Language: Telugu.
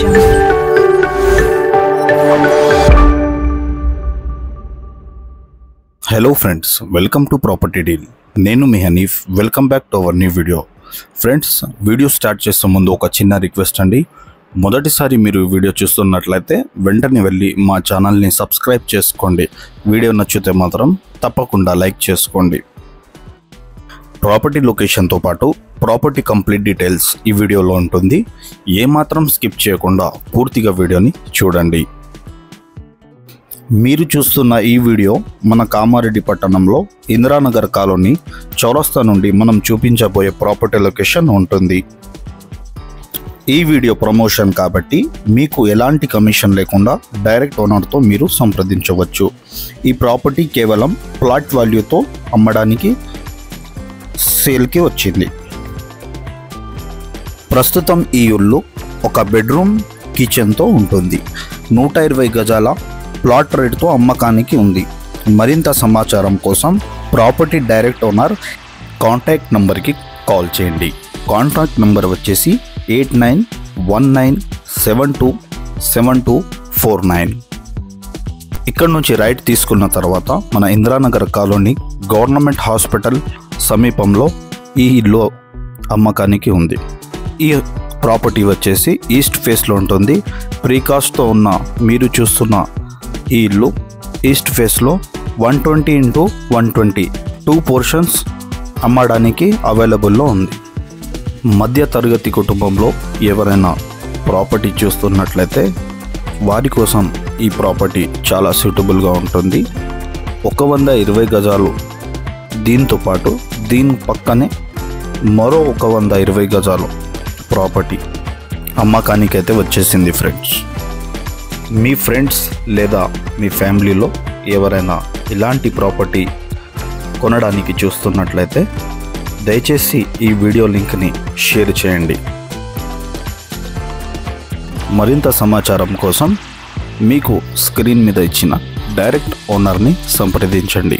Jungle. Hello friends, welcome to Property Deal. నేను మీ Haneef. Welcome back to our new video. Friends, video start చేసే ముందు ఒక చిన్న రిక్వెస్ట్ అండి. మొదటిసారి మీరు వీడియో చూస్తున్నట్లయితే వెంటనే వెళ్ళి మా ఛానల్ని సబ్స్క్రైబ్ చేసుకోండి. వీడియో నచ్చితే మాత్రం తప్పకుండా లైక్ చేసుకోండి. ప్రాపర్టీ లొకేషన్తో పాటు ప్రాపర్టీ కంప్లీట్ డీటెయిల్స్ ఈ వీడియోలో ఉంటుంది. ఏమాత్రం స్కిప్ చేయకుండా పూర్తిగా వీడియోని చూడండి. మీరు చూస్తున్న ఈ వీడియో మన కామారెడ్డి పట్టణంలో ఇందిరానగర్ కాలనీ చౌరస్తా నుండి మనం చూపించబోయే ప్రాపర్టీ లొకేషన్ ఉంటుంది. ఈ వీడియో ప్రమోషన్ కాబట్టి మీకు ఎలాంటి కమిషన్ లేకుండా డైరెక్ట్ ఓనర్తో మీరు సంప్రదించవచ్చు. ఈ ప్రాపర్టీ కేవలం ప్లాట్ వాల్యూతో అమ్మడానికి సేల్కి వచ్చింది. ప్రస్తుతం ఈ ఇల్లు ఒక బెడ్రూమ్ కిచెన్తో ఉంటుంది. 120 గజాల ప్లాట్ రేట్తో అమ్మకానికి ఉంది. మరింత సమాచారం కోసం ప్రాపర్టీ డైరెక్ట్ ఓనర్ కాంటాక్ట్ నెంబర్కి కాల్ చేయండి. కాంటాక్ట్ నెంబర్ వచ్చేసి 8919727249. ఇక్కడ నుంచి రైట్ తీసుకున్న తర్వాత మన ఇందిరానగర్ కాలనీ గవర్నమెంట్ హాస్పిటల్ సమీపంలో ఈ ఇల్లు అమ్మకానికి ఉంది. ఈ ప్రాపర్టీ వచ్చేసి ఈస్ట్ ఫేస్లో ఉంటుంది. ప్రీకాస్ట్తో ఉన్న మీరు చూస్తున్న ఈ ఇల్లు ఈస్ట్ ఫేస్లో 120x120 2 పోర్షన్స్ అమ్మడానికి అవైలబుల్లో ఉంది. మధ్య తరగతి కుటుంబంలో ఎవరైనా ప్రాపర్టీ చూస్తున్నట్లయితే వారి కోసం ఈ ప్రాపర్టీ చాలా సూటబుల్గా ఉంటుంది. 120 గజాలు, దీంతో పాటు దీని పక్కనే మరో 120 గజాలు ప్రాపర్టీ అమ్మకానికైతే వచ్చేసింది. ఫ్రెండ్స్, మీ ఫ్రెండ్స్ లేదా మీ ఫ్యామిలీలో ఎవరైనా ఇలాంటి ప్రాపర్టీ కొనడానికి చూస్తున్నట్లయితే దయచేసి ఈ వీడియో లింక్ని షేర్ చేయండి. మరింత సమాచారం కోసం మీకు స్క్రీన్ మీద ఇచ్చిన డైరెక్ట్ ఓనర్ని సంప్రదించండి.